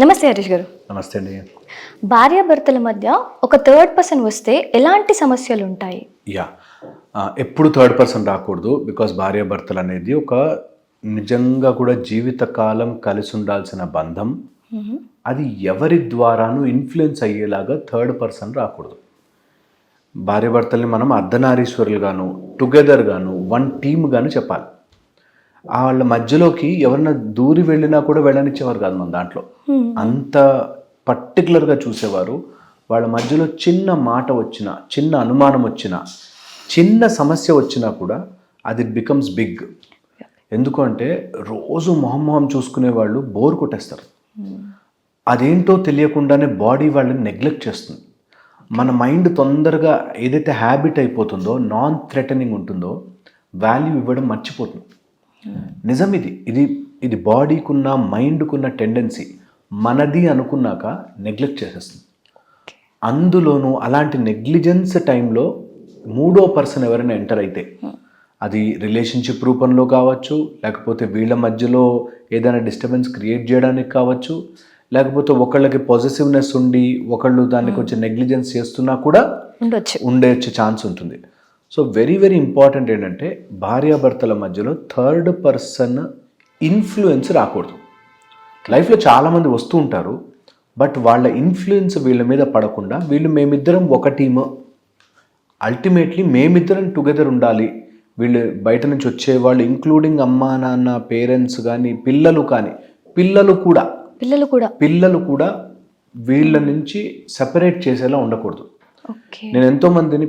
నమస్తే హరీష్ గారు. నమస్తే అండి. భార్యాభర్తల మధ్య ఒక థర్డ్ పర్సన్ వస్తే ఎలాంటి సమస్యలు ఉంటాయి? ఎప్పుడు థర్డ్ పర్సన్ రాకూడదు. బికాస్ భార్యాభర్తలు అనేది ఒక నిజంగా కూడా జీవితకాలం కలిసి ఉండాల్సిన బంధం. అది ఎవరి ద్వారాను ఇన్ఫ్లుయెన్స్ అయ్యేలాగా థర్డ్ పర్సన్ రాకూడదు. భార్యాభర్తల్ని మనం అర్ధనారీశ్వరులుగాను, టుగెదర్గాను, వన్ టీమ్ గాను చెప్పాలి. వాళ్ళ మధ్యలోకి ఎవరన్నా దూరి వెళ్ళినా కూడా వెళ్ళనిచ్చేవారు కాదు మన దాంట్లో. అంత పర్టికులర్గా చూసేవారు. వాళ్ళ మధ్యలో చిన్న మాట వచ్చినా, చిన్న అనుమానం వచ్చినా, చిన్న సమస్య వచ్చినా కూడా అది బికమ్స్ బిగ్. ఎందుకంటే రోజు మొహం చూసుకునే వాళ్ళు బోర్ కొట్టేస్తారు. అదేంటో తెలియకుండానే బాడీ వాళ్ళని నెగ్లెక్ట్ చేస్తుంది. మన మైండ్ తొందరగా ఏదైతే హ్యాబిట్ అయిపోతుందో, నాన్ థ్రెటనింగ్ ఉంటుందో వాల్యూ ఇవ్వడం మర్చిపోతుంది. నిజం ఇది బాడీకున్న మైండ్కున్న టెండెన్సీ. మనది అనుకున్నాక నెగ్లెక్ట్ చేసేస్తుంది. అందులోనూ అలాంటి నెగ్లిజెన్స్ టైంలో మూడో పర్సన్ ఎవరైనా ఎంటర్ అయితే, అది రిలేషన్షిప్ రూపంలో కావచ్చు, లేకపోతే వీళ్ళ మధ్యలో ఏదైనా డిస్టర్బెన్స్ క్రియేట్ చేయడానికి కావచ్చు, లేకపోతే ఒకళ్ళకి పాజిటివ్నెస్ ఉండి ఒకళ్ళు దాన్ని కొంచెం నెగ్లిజెన్స్ చేస్తున్నా కూడా ఉండొచ్చు ఛాన్స్ ఉంటుంది. సో వెరీ వెరీ ఇంపార్టెంట్ ఏంటంటే భార్యాభర్తల మధ్యలో థర్డ్ పర్సన్ ఇన్ఫ్లుయెన్స్ రాకూడదు. లైఫ్లో చాలామంది వస్తూ ఉంటారు, బట్ వాళ్ళ ఇన్ఫ్లుయెన్స్ వీళ్ళ మీద పడకుండా మేమిద్దరం ఒక టీము, అల్టిమేట్లీ మేమిద్దరం టుగెదర్ ఉండాలి. వీళ్ళు బయట నుంచి వచ్చేవాళ్ళు ఇంక్లూడింగ్ అమ్మా నాన్న, పేరెంట్స్ కానీ, పిల్లలు కూడా వీళ్ళ నుంచి సెపరేట్ చేసేలా ఉండకూడదు. నేను ఎంతోమందిని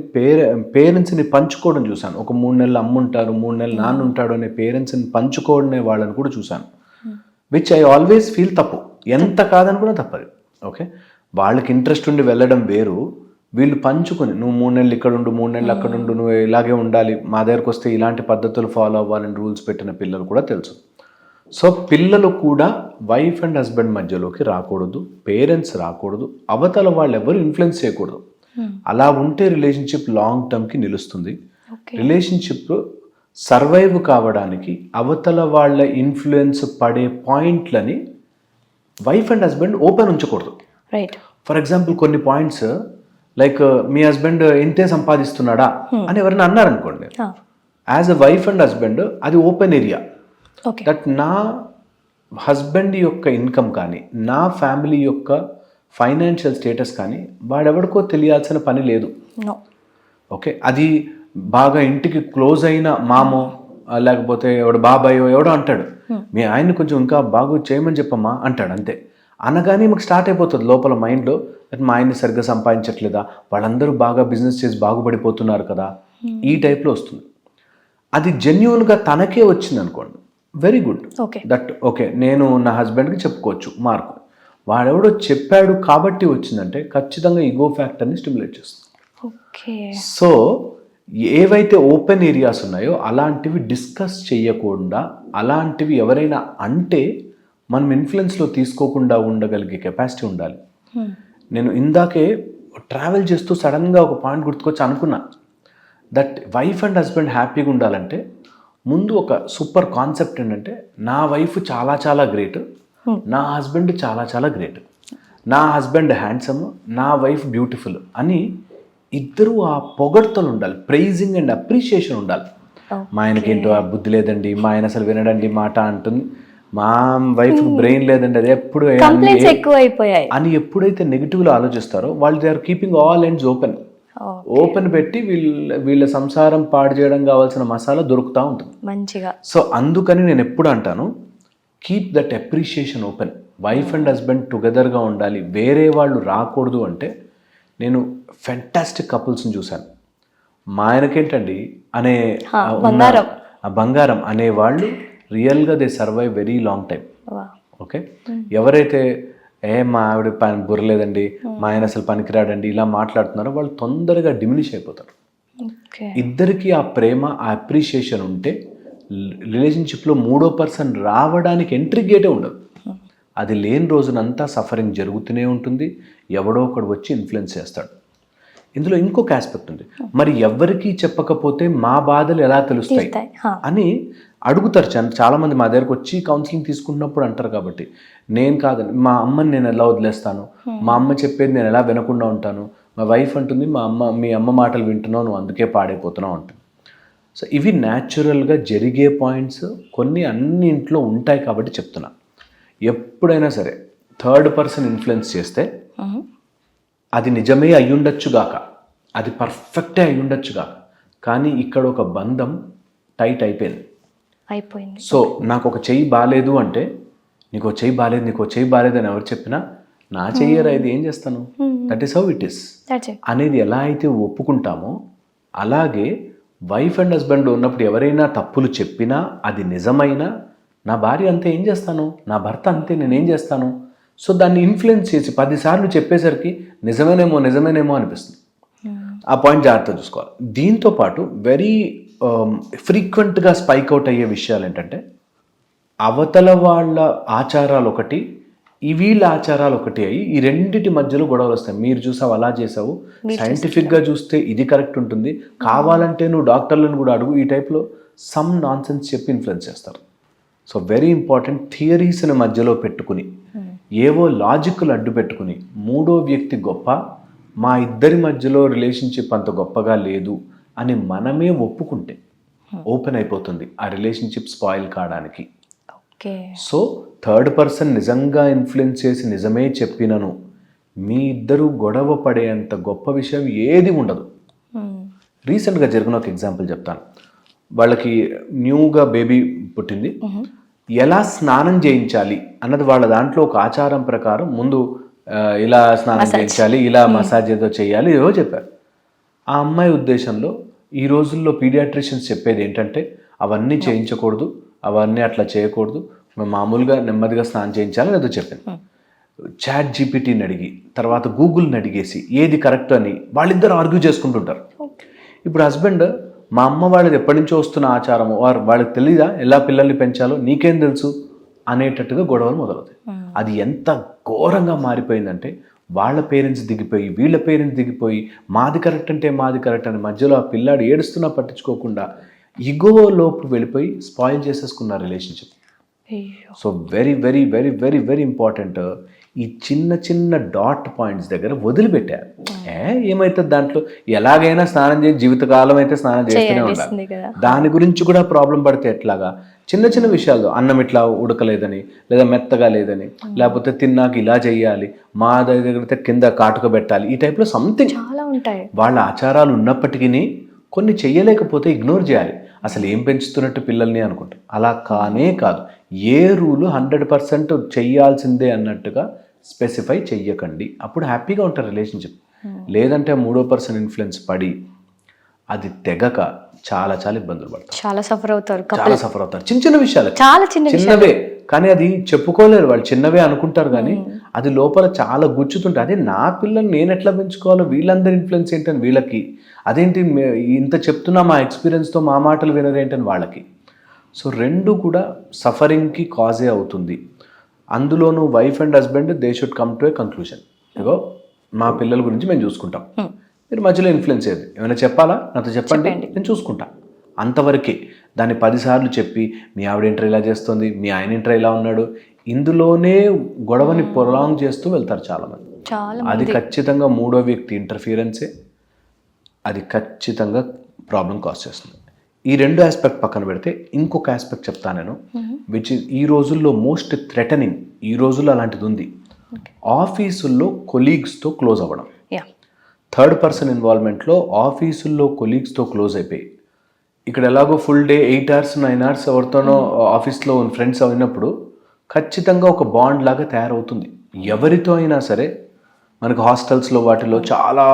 పేరెంట్స్ని పంచుకోవడం చూశాను. ఒక 3 నెలలు అమ్మ ఉంటారు, 3 నెలలు నాన్న ఉంటాడు అనే పేరెంట్స్ని పంచుకోవడమే వాళ్ళని కూడా చూశాను. విచ్ ఐ ఆల్వేస్ ఫీల్ తప్పు. ఎంత కాదనుకున్నా తప్పదు. ఓకే, వాళ్ళకి ఇంట్రెస్ట్ ఉండి వెళ్ళడం వేరు. వీళ్ళు పంచుకొని నువ్వు 3 నెలలు ఇక్కడ ఉండు, 3 నెలలు అక్కడ ఉండు, నువ్వు ఇలాగే ఉండాలి, మా దగ్గరకు వస్తే ఇలాంటి పద్ధతులు ఫాలో అవ్వాలని రూల్స్ పెట్టిన పిల్లలు కూడా తెలుసు. సో పిల్లలు కూడా వైఫ్ అండ్ హస్బెండ్ మధ్యలోకి రాకూడదు, పేరెంట్స్ రాకూడదు, అవతల వాళ్ళు ఎవరు ఇన్ఫ్లుయెన్స్ చేయకూడదు. అలా ఉంటే రిలేషన్షిప్ లాంగ్ టర్మ్కి నిలుస్తుంది. రిలేషన్షిప్ సర్వైవ్ కావడానికి అవతల వాళ్ళ ఇన్ఫ్లుయెన్స్ పడే పాయింట్లని వైఫ్ అండ్ హస్బెండ్ ఓపెన్ ఉంచకూడదు. ఫర్ ఎగ్జాంపుల్ కొన్ని పాయింట్స్ లైక్ మీ హస్బెండ్ ఇంతే సంపాదిస్తున్నాడా అని ఎవరైనా అన్నారనుకోండి, as a wife and husband అది ఓపెన్ ఏరియా. దట్ నా హస్బెండ్ యొక్క ఇన్కమ్ కానీ, నా ఫ్యామిలీ యొక్క ఫైనాన్షియల్ స్టేటస్ కానీ వాడెవడికో తెలియాల్సిన పని లేదు. ఓకే, అది బాగా ఇంటికి క్లోజ్ అయిన మామో లేకపోతే ఎవడు బాబాయో ఎవడో అంటాడు, మీ ఆయన్ని కొంచెం ఇంకా బాగా చేయమని చెప్పమ్మా అంటాడు. అంతే అనగానే మాకు స్టార్ట్ అయిపోతుంది లోపల మైండ్లో, మా ఆయన్ని సరిగ్గా సంపాదించట్లేదా, వాళ్ళందరూ బాగా బిజినెస్ చేసి బాగుపడిపోతున్నారు కదా, ఈ టైప్లో వస్తుంది. అది జెన్యూన్గా తనకే వచ్చింది అనుకోండి, వెరీ గుడ్. దట్ ఓకే, నేను నా హస్బెండ్కి చెప్పుకోవచ్చు మార్కు. వాడెవడో చెప్పాడు కాబట్టి వచ్చిందంటే ఖచ్చితంగా ఈగో ఫ్యాక్టర్ని స్టిమ్యులేట్ చేస్తుంది. సో ఏవైతే ఓపెన్ ఏరియాస్ ఉన్నాయో అలాంటివి డిస్కస్ చేయకుండా, అలాంటివి ఎవరైనా అంటే మనం ఇన్ఫ్లుయెన్స్లో తీసుకోకుండా ఉండగలిగే కెపాసిటీ ఉండాలి. నేను ఇందాకే ట్రావెల్ చేస్తూ సడన్గా ఒక పాయింట్ గుర్తుకొచ్చి అనుకున్నా, దట్ వైఫ్ అండ్ హస్బెండ్ హ్యాపీగా ఉండాలంటే ముందు ఒక సూపర్ కాన్సెప్ట్ ఏంటంటే, నా వైఫ్ చాలా చాలా గ్రేట్, నా హస్బెండ్ చాలా చాలా గ్రేట్, నా హస్బెండ్ హ్యాండ్సమ్, నా వైఫ్ బ్యూటిఫుల్ అని ఇద్దరు ఆ పొగడ్తలు ఉండాలి. ప్రైజింగ్ అండ్ అప్రిషియేషన్ ఉండాలి. మా ఆయనకి ఏంటో ఆ బుద్ధి లేదండి, మా ఆయన అసలు వినడండి మాట అంటుంది, మా వైఫ్ బ్రెయిన్ లేదండి, అది ఎప్పుడు అని ఎప్పుడైతే నెగిటివ్లో ఆలోచిస్తారో వాళ్ళు they are keeping all ends open పెట్టి వీళ్ళ సంసారం పాడు చేయడం కావాల్సిన మసాలా దొరుకుతూ ఉంటుంది మంచిగా. సో అందుకని నేను ఎప్పుడు అంటాను, keep that appreciation open. Wife and husband టుగెదర్గా ఉండాలి, వేరే వాళ్ళు రాకూడదు. అంటే నేను ఫెంటాస్టిక్ కపుల్స్ని చూశాను. మా ఆయనకేంటండి అనే బంగారం అనే వాళ్ళు రియల్గా they survive very long time. Okay, ఎవరైతే మా ఆవిడ పని బుర్రలేదండి, మా ఆయన అసలు పనికిరాడండి ఇలా మాట్లాడుతున్నారో వాళ్ళు తొందరగా డిమినిష్ అయిపోతారు. ఇద్దరికి ఆ ప్రేమ, ఆ అప్రిషియేషన్ ఉంటే రిలేషన్షిప్లో మూడో పర్సన్ రావడానికి ఎంట్రీ గేటే ఉండదు. అది లేని రోజునంతా సఫరింగ్ జరుగుతూనే ఉంటుంది, ఎవడో ఒకడు వచ్చి ఇన్ఫ్లుయెన్స్ చేస్తాడు. ఇందులో ఇంకొక ఆస్పెక్ట్ ఉంది, మరి ఎవరికీ చెప్పకపోతే మా బాధలు ఎలా తెలుస్తాయి అని అడుగుతారు. చాలామంది మా దగ్గరకు వచ్చి కౌన్సిలింగ్ తీసుకున్నప్పుడు అంటారు. కాబట్టి నేను కాదని, మా అమ్మని నేను ఎలా వదిలేస్తాను, మా అమ్మ చెప్పేది నేను ఎలా వినకుండా ఉంటాను, మా వైఫ్ అంటుంది మీ అమ్మ మాటలు వింటున్నావు, నువ్వు అందుకే పాడైపోతున్నావు అంటుంది. సో ఇవి న్యాచురల్గా జరిగే పాయింట్స్, కొన్ని అన్ని ఇంట్లో ఉంటాయి కాబట్టి చెప్తున్నా. ఎప్పుడైనా సరే థర్డ్ పర్సన్ ఇన్ఫ్లుయెన్స్ చేస్తే అది నిజమే అయ్యుండొచ్చుగాక, అది పర్ఫెక్టే అయ్యుండొచ్చుగాక, కానీ ఇక్కడ ఒక బంధం టైట్ అయిపోయింది. సో నాకు ఒక చెయ్యి బాగాలేదు అంటే, నీకు చెయ్యి బాగాలేదు, నీకు చెయ్యి బాగాలేదు అని ఎవరు చెప్పినా, నా చెయ్యరా ఇది, ఏం చేస్తాను, that is how it is అనేది ఎలా అయితే ఒప్పుకుంటామో, అలాగే వైఫ్ అండ్ హస్బెండ్ ఉన్నప్పుడు ఎవరైనా తప్పులు చెప్పినా అది నిజమైనా, నా భార్య అంతే ఏం చేస్తాను, నా భర్త అంతే నేనేం చేస్తాను. సో దాన్ని ఇన్ఫ్లుయెన్స్ చేసి 10 సార్లు చెప్పేసరికి నిజమేనేమో అనిపిస్తుంది. ఆ పాయింట్ జాగ్రత్తగా చూసుకోవాలి. దీంతోపాటు వెరీ ఫ్రీక్వెంట్గా స్పైక్ అవుట్ అయ్యే విషయాలు ఏంటంటే, అవతల వాళ్ళ ఆచారాలు ఒకటి, వీళ్ళ ఆచారాలు ఒకటి అయ్యి ఈ రెండిటి మధ్యలో గొడవలు వస్తాయి. మీరు చూసావు, అలా చేసావు, సైంటిఫిక్గా చూస్తే ఇది కరెక్ట్ ఉంటుంది, కావాలంటే నువ్వు డాక్టర్లను కూడా అడుగు, ఈ టైప్లో సమ్ నాన్ సెన్స్ చెప్పి ఇన్ఫ్లుయెన్స్ చేస్తారు. సో వెరీ ఇంపార్టెంట్, థియరీస్ని మధ్యలో పెట్టుకుని, ఏవో లాజిక్లు అడ్డు పెట్టుకుని, మూడో వ్యక్తి గొప్ప, మా ఇద్దరి మధ్యలో రిలేషన్షిప్ అంత గొప్పగా లేదు అని మనమే ఒప్పుకుంటే ఓపెన్ అయిపోతుంది ఆ రిలేషన్షిప్ స్పాయిల్ కావడానికి. సో థర్డ్ పర్సన్ నిజంగా ఇన్ఫ్లుయెన్స్ చేసి నిజమే చెప్పినను మీ ఇద్దరు గొడవ పడేంత గొప్ప విషయం ఏది ఉండదు. రీసెంట్గా జరిగిన ఒక ఎగ్జాంపుల్ చెప్తాను. వాళ్ళకి న్యూగా బేబీ పుట్టింది, ఎలా స్నానం చేయించాలి అన్నది వాళ్ళ దాంట్లో ఒక ఆచారం ప్రకారం ముందు ఇలా స్నానం చేయించాలి, ఇలా మసాజ్ ఏదో చేయాలి, ఏవో చెప్పారు. ఆ అమ్మాయి ఉద్దేశంలో ఈ రోజుల్లో పీడియాట్రిషియన్స్ చెప్పేది ఏంటంటే, అవన్నీ చేయించకూడదు, అవన్నీ అట్లా చేయకూడదు, మేము మామూలుగా నెమ్మదిగా స్నానం చేయించాలని ఏదో చెప్పాను. చాట్ జీపీటీని అడిగి, తర్వాత గూగుల్ని అడిగేసి ఏది కరెక్ట్ అని వాళ్ళిద్దరు ఆర్గ్యూ చేసుకుంటుంటారు. ఇప్పుడు హస్బెండ్, మా అమ్మ వాళ్ళది ఎప్పటి నుంచో వస్తున్న ఆచారము, వాళ్ళకి తెలీదా ఎలా పిల్లల్ని పెంచాలో, నీకేం తెలుసు అనేటట్టుగా గొడవలు మొదలవుతాయి. అది ఎంత ఘోరంగా మారిపోయిందంటే, వాళ్ళ పేరెంట్స్ దిగిపోయి వీళ్ళ పేరెంట్స్ దిగిపోయి మాది కరెక్ట్ అంటే మాది కరెక్ట్ అని మధ్యలో ఆ పిల్లాడు ఏడుస్తున్నా పట్టించుకోకుండా ఈగో లోపు వెళ్ళిపోయి స్పాయిల్ చేసేసుకున్న relationship. So very very very very very important, ఈ చిన్న చిన్న డాట్ పాయింట్స్ దగ్గర వదిలిపెట్టారు. ఏమైతుంది దాంట్లో, ఎలాగైనా స్నానం చేసి జీవితకాలం అయితే స్నానం చేస్తూనే ఉండాలి, దాని గురించి కూడా ప్రాబ్లం పడితే ఎట్లాగా. చిన్న చిన్న విషయాల్లో అన్నం ఇట్లా ఉడకలేదని, లేదా మెత్తగా లేదని, లేకపోతే తిన్నాక ఇలా చేయాలి, మా దగ్గర కింద కాటుక పెట్టాలి, ఈ టైప్లో సంథింగ్ చాలా ఉంటాయి. వాళ్ళ ఆచారాలు ఉన్నప్పటికీ కొన్ని చెయ్యలేకపోతే ఇగ్నోర్ చేయాలి. అసలు ఏం పెంచుతున్నట్టు పిల్లల్ని అనుకుంటాం. అలా కానే కాదు, ఏ రూలు 100% చెయ్యాల్సిందే అన్నట్టుగా స్పెసిఫై చెయ్యకండి. అప్పుడు హ్యాపీగా ఉంటారు రిలేషన్షిప్. లేదంటే మూడో పర్సన్ ఇన్ఫ్లుయెన్స్ పడి అది తెగక చాలా చాలా ఇబ్బందులు పడతారు, చాలా సఫర్ అవుతారు. చిన్న చిన్న విషయాలు, చాలా చిన్నవే, కానీ అది చెప్పుకోలేరు. వాళ్ళు చిన్నవే అనుకుంటారు, కానీ అది లోపల చాలా గుచ్చుతుంటే, అదే నా పిల్లల్ని నేను ఎట్లా పెంచుకోవాలో, వీళ్ళందరి ఇన్ఫ్లుయెన్స్ ఏంటని వీళ్ళకి, అదేంటి ఇంత చెప్తున్నా మా ఎక్స్పీరియన్స్తో మా మాటలు వినరేంటని వాళ్ళకి. సో రెండు కూడా సఫరింగ్కి కాజే అవుతుంది. అందులోనూ wife and husband they should come to a conclusion. Ego మా పిల్లల గురించి మేము చూసుకుంటాం, మీరు మధ్యలో ఇన్ఫ్లుయెన్స్ అయ్యేది ఏమైనా చెప్పాలా, నాతో చెప్పండి, నేను చూసుకుంటా, అంతవరకే. దాన్ని 10 సార్లు చెప్పి మీ ఆవిడ ఇంటర్ ఇలా చేస్తుంది, మీ ఆయన ఇంటర్ ఇలా ఉన్నాడు, ఇందులోనే గొడవని ప్రొలాంగ్ చేస్తూ వెళ్తారు చాలామంది. అది ఖచ్చితంగా మూడో వ్యక్తి ఇంటర్ఫియరెన్సే, అది ఖచ్చితంగా ప్రాబ్లం కాజ్ చేస్తుంది. ఈ రెండు ఆస్పెక్ట్ పక్కన పెడితే ఇంకొక ఆస్పెక్ట్ చెప్తాను నేను, విచ్ ఇస్ ఈ రోజుల్లో మోస్ట్ థ్రెటనింగ్. ఈ రోజుల్లో అలాంటిది ఉంది, ఆఫీసుల్లో కొలీగ్స్తో క్లోజ్ అవ్వడం. థర్డ్ పర్సన్ ఇన్వాల్వ్మెంట్లో ఆఫీసుల్లో కొలీగ్స్తో క్లోజ్ అయిపోయి, ఇక్కడ ఎలాగో ఫుల్ డే 8 hours 9 hours ఎవరితోనో ఆఫీస్లో ఫ్రెండ్స్ అయినప్పుడు ఖచ్చితంగా ఒక బాండ్ లాగా తయారవుతుంది. ఎవరితో అయినా సరే మనకు హాస్టల్స్లో వాటిలో చాలా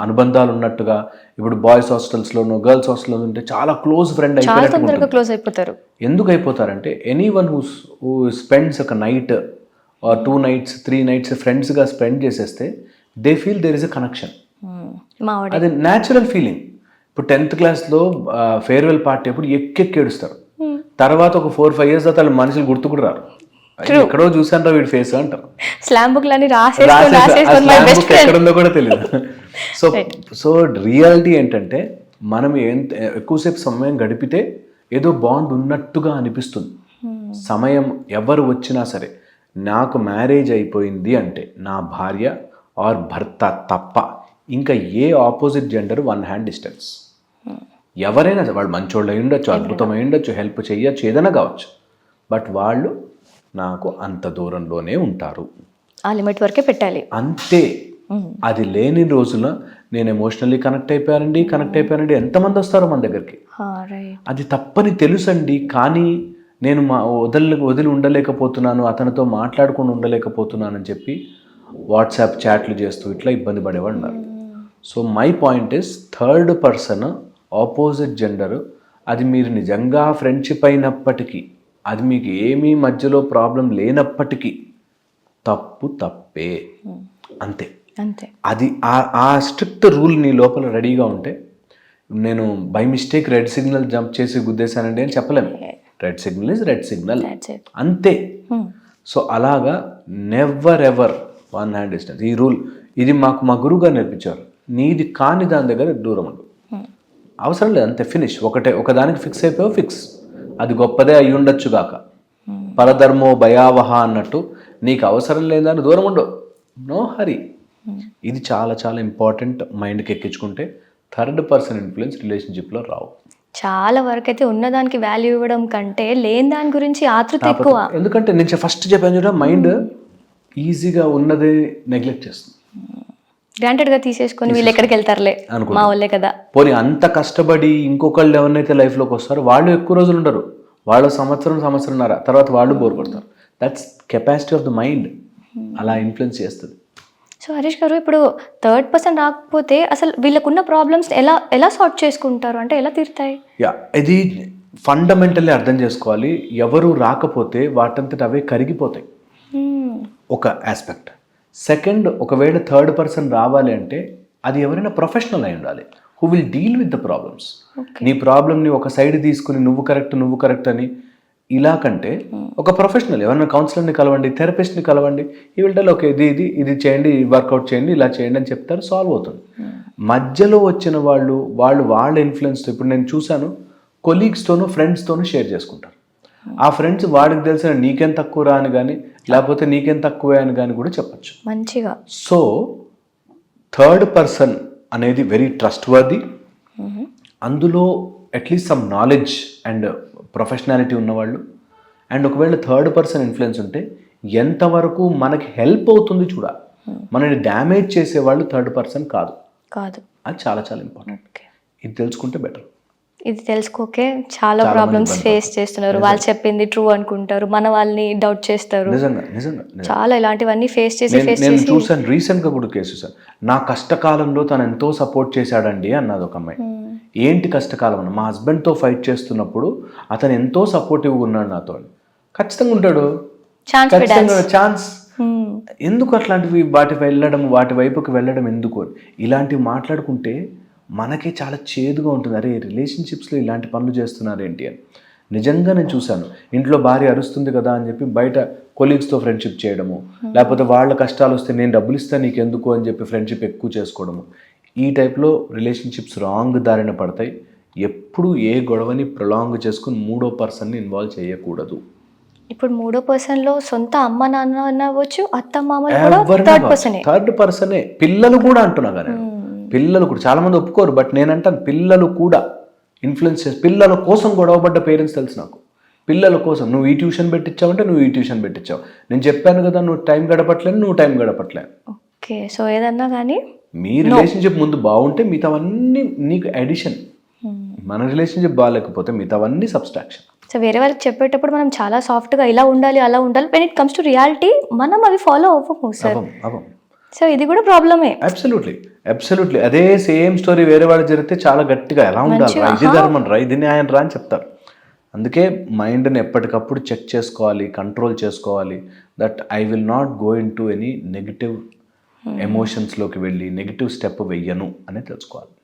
అనుబంధాలు ఉన్నట్టుగా, ఇప్పుడు బాయ్స్ హాస్టల్స్లోనూ గర్ల్స్ హాస్టల్లో ఉంటే చాలా క్లోజ్ ఫ్రెండ్ అయిపోతారు. ఎందుకు అయిపోతారంటే, ఎనీవన్ హూ స్పెండ్స్ ఒక నైట్ ఆర్ 2 nights 3 nights ఫ్రెండ్స్గా స్పెండ్ చేసేస్తే they feel there is a connection. అది న్యాచురల్ ఫీలింగ్. ఇప్పుడు 10th classలో ఫేర్వెల్ పార్టీ అప్పుడు ఎక్కెక్కి ఏడుస్తారు, తర్వాత ఒక 4-5 years తర్వాత మనుషులు గుర్తు కూడా రారు, ఎక్కడో చూసాను రా వీడి ఫేస్ అంటారు, ఎక్కడుందో కూడా తెలియదు. సో రియాలిటీ ఏంటంటే, మనం ఎక్కువసేపు సమయం గడిపితే ఏదో బాండ్ ఉన్నట్టుగా అనిపిస్తుంది. సమయం ఎవరు వచ్చినా సరే, నాకు మ్యారేజ్ అయిపోయింది అంటే నా భార్య ఆర్ భర్త తప్ప ఇంకా ఏ ఆపోజిట్ జెండర్ 1 హ్యాండ్ డిస్టెన్స్. ఎవరైనా సరే, వాళ్ళు మంచోళ్ళు అయి ఉండొచ్చు, అద్భుతమై ఉండొచ్చు, హెల్ప్ చేయొచ్చు, ఏదైనా కావచ్చు, బట్ వాళ్ళు నాకు అంత దూరంలోనే ఉంటారు. ఆ లిమిట్ వరకే పెట్టాలి అంతే. అది లేని రోజున నేను ఎమోషనల్లీ కనెక్ట్ అయిపోయానండి ఎంతమంది వస్తారో మన దగ్గరికి. అది తప్పని తెలుసండి, కానీ నేను వదిలి ఉండలేకపోతున్నాను, అతనితో మాట్లాడుకొని ఉండలేకపోతున్నాను అని చెప్పి వాట్సాప్ చాట్లు చేస్తూ ఇట్లా ఇబ్బంది పడేవాడు ఉన్నారు. So my point is, third person opposite gender, అది మీరు నిజంగా ఫ్రెండ్షిప్ అయినప్పటికీ, అది మీకు ఏమీ మధ్యలో ప్రాబ్లం లేనప్పటికీ తప్పే. అంతే. అది ఆ స్ట్రిక్ట్ రూల్ నీ లోపల రెడీగా ఉంటే, నేను by mistake red signal jump చేసి గుద్దేశానండి అని చెప్పలేము. Red signal is red signal, అంతే. సో అలాగా నెవర్ ఎవర్ 1 హ్యాండ్ డిస్టెన్స్. ఈ రూల్ ఇది మాకు మా గురువు గారు నేర్పించారు. నీది కాని దాని దగ్గర దూరం ఉండు, అవసరం లేదు, అంతే, ఫినిష్. ఒకదానికి ఫిక్స్ అయిపోయావు, ఫిక్స్. అది గొప్పదే అయి ఉండొచ్చు గాక, పరధర్మో భయావహ అన్నట్టు నీకు అవసరం లేదని దూరం ఉండు, నో హరీ. ఇది చాలా చాలా ఇంపార్టెంట్. మైండ్కి ఎక్కించుకుంటే థర్డ్ పర్సన్ ఇన్ఫ్లుయెన్స్ రిలేషన్షిప్లో రావు. చాలా వరకు అయితే ఉన్నదానికి వాల్యూ ఇవ్వడం కంటే లేని దాని గురించి ఆతృత ఎక్కువ. ఎందుకంటే నేను ఫస్ట్ చెప్పాను చూడ, మైండ్ ఈజీగా ఉన్నదే నెగ్లెక్ట్ చేస్తుంది, గ్రాంటెడ్గా తీసేసుకొని వీళ్ళు ఎక్కడికి వెళ్తారులే మా వాళ్ళే కదా. పోనీ అంత కష్టపడి ఇంకొకళ్ళు ఎవరినైతే లైఫ్లోకి వస్తారో వాళ్ళు ఎక్కువ రోజులు ఉండరు, వాళ్ళు సంవత్సరంన్నర తర్వాత వాళ్ళు బోర్ కొడతారు. That's capacity of the mind, అలా ఇన్ఫ్లుయెన్స్ చేస్తుంది. సో హరీష్ గారు, ఇప్పుడు థర్డ్ పర్సన్ రాకపోతే అసలు వీళ్ళకున్న ప్రాబ్లమ్స్ ఎలా సార్ట్ చేసుకుంటారు, అంటే ఎలా తీరుతాయి? ఇది ఫండమెంటల్లీ అర్థం చేసుకోవాలి. ఎవరు రాకపోతే వాటంతట అవే కరిగిపోతాయి, ఒక ఆస్పెక్ట్. సెకండ్, ఒకవేళ థర్డ్ పర్సన్ రావాలి అంటే అది ఎవరైనా ప్రొఫెషనల్ అయి ఉండాలి, who will deal with the problems. నీ ప్రాబ్లమ్ని ఒక సైడ్ తీసుకుని నువ్వు కరెక్ట్ అని ఇలా కంటే ఒక ప్రొఫెషనల్, ఎవరైనా కౌన్సిలర్ని కలవండి, థెరపిస్ట్ని కలవండి. ఈ విల్ ఓకే ఇది చేయండి, వర్కౌట్ చేయండి, ఇలా చేయండి అని చెప్తారు, సాల్వ్ అవుతుంది. మధ్యలో వచ్చిన వాళ్ళ ఇన్ఫ్లుయెన్స్తో, ఇప్పుడు నేను చూశాను, కొలీగ్స్తోనూ ఫ్రెండ్స్తోనూ షేర్ చేసుకుంటారు. ఆ ఫ్రెండ్స్ వాడికి తెలిసిన నీకేం తక్కువ రా అని కానీ, లేకపోతే నీకేం తక్కువే అని కానీ కూడా చెప్పచ్చు మంచిగా. సో థర్డ్ పర్సన్ అనేది వెరీ ట్రస్ట్ వర్ది. అందులో at least some knowledge and professionality ఉన్నవాళ్ళు. అండ్ ఒకవేళ థర్డ్ పర్సన్ ఇన్ఫ్లుయెన్స్ ఉంటే ఎంతవరకు మనకి హెల్ప్ అవుతుంది చూడాలి. మనని డ్యామేజ్ చేసేవాళ్ళు థర్డ్ పర్సన్ కాదు. అది చాలా చాలా ఇంపార్టెంట్. ఇది తెలుసుకుంటే బెటర్. ఇది తెలుసుకోకే చాలా ప్రాబ్లమ్స్ ఫేస్ చేస్తున్నారు. వాళ్ళు చెప్పింది ట్రూ అనుకుంటారు, మన వాళ్ళని డౌట్ చేస్తారు. చాలా ఇలాంటివన్నీ ఫేస్ చేసి నేను చూసాను రీసెంట్గా కూడా కేసు సార్. నా కష్టకాలంలో తను ఎంతో సపోర్ట్ చేశాడండి అన్నది ఒక అమ్మాయి. ఏంటి కష్టకాలం అన్న, మా హస్బెండ్తో ఫైట్ చేస్తున్నప్పుడు అతను ఎంతో సపోర్టివ్గా ఉన్నాడు నాతో. ఖచ్చితంగా ఉంటాడు, ఛాన్స్. ఎందుకు అట్లాంటివి వాటి వైపుకి వెళ్ళడం ఎందుకు? ఇలాంటివి మాట్లాడుకుంటే మనకే చాలా చేదుగా ఉంటుంది. అరే, రిలేషన్షిప్స్లో ఇలాంటి పనులు చేస్తున్నారేంటి అని. నిజంగా నేను చూశాను. ఇంట్లో భార్య అరుస్తుంది కదా అని చెప్పి బయట కొలీగ్స్తో ఫ్రెండ్షిప్ చేయడము, లేకపోతే వాళ్ళ కష్టాలు వస్తే నేను డబ్బులు ఇస్తాను నీకెందుకు అని చెప్పి ఫ్రెండ్షిప్ ఎక్కువ చేసుకోవడము. ఈ టైప్లో రిలేషన్షిప్స్ రాంగ్ దారిన పడతాయి. ఎప్పుడు ఏ గొడవని ప్రొలాంగ్ చేసుకుని మూడో పర్సన్ని ఇన్వాల్వ్ చేయకూడదు. ఇప్పుడు మూడో పర్సన్లో సొంత అమ్మ నాన్న అవ్వచ్చు, అత్త మామ, థర్డ్ పర్సనే. పిల్లలు కూడా అంటున్నా కానీ, పిల్లలు కూడా చాలామంది ఒప్పుకోరు, బట్ నేనంటాను పిల్లలు కూడా ఇన్ఫ్లుయెన్స్ చేసి, పిల్లల కోసం గొడవపడ్డ పేరెంట్స్ తెలుసు నాకు. పిల్లల కోసం నువ్వు ఈ ట్యూషన్ పెట్టించావంటే నువ్వు ఈ ట్యూషన్ పెట్టించావు, నేను చెప్పాను కదా నువ్వు టైం గడపట్లేదు, నువ్వు టైం గడపట్లేదు. ఓకే, సో ఏదన్నా కానీ మీ రిలేషన్షిప్ ముందు బాగుంటే మిగతావన్నీ నీకు అడిషన్. మన రిలేషన్షిప్ బాగాలేకపోతే మిగతావన్నీ సబ్స్ట్రాక్షన్. సో వేరే వాళ్ళకి చెప్పేటప్పుడు మనం చాలా సాఫ్ట్గా ఇలా ఉండాలి అలా ఉండాలి, when it comes to reality మనం అవి ఫాలో అవ్వము సార్. సో ఇది కూడా ప్రాబ్లమే. అబ్సల్యూట్లీ అదే సేమ్ స్టోరీ వేరే వాళ్ళు జరిగితే చాలా గట్టిగా ఎలా ఉండాలి, ఇది ధర్మం రా, ఇది న్యాయం రా అని చెప్తారు. అందుకే మైండ్ని ఎప్పటికప్పుడు చెక్ చేసుకోవాలి, కంట్రోల్ చేసుకోవాలి. That I will not go into any negative ఎమోషన్స్లోకి వెళ్ళి నెగిటివ్ స్టెప్ వెయ్యను అనేది తెలుసుకోవాలి.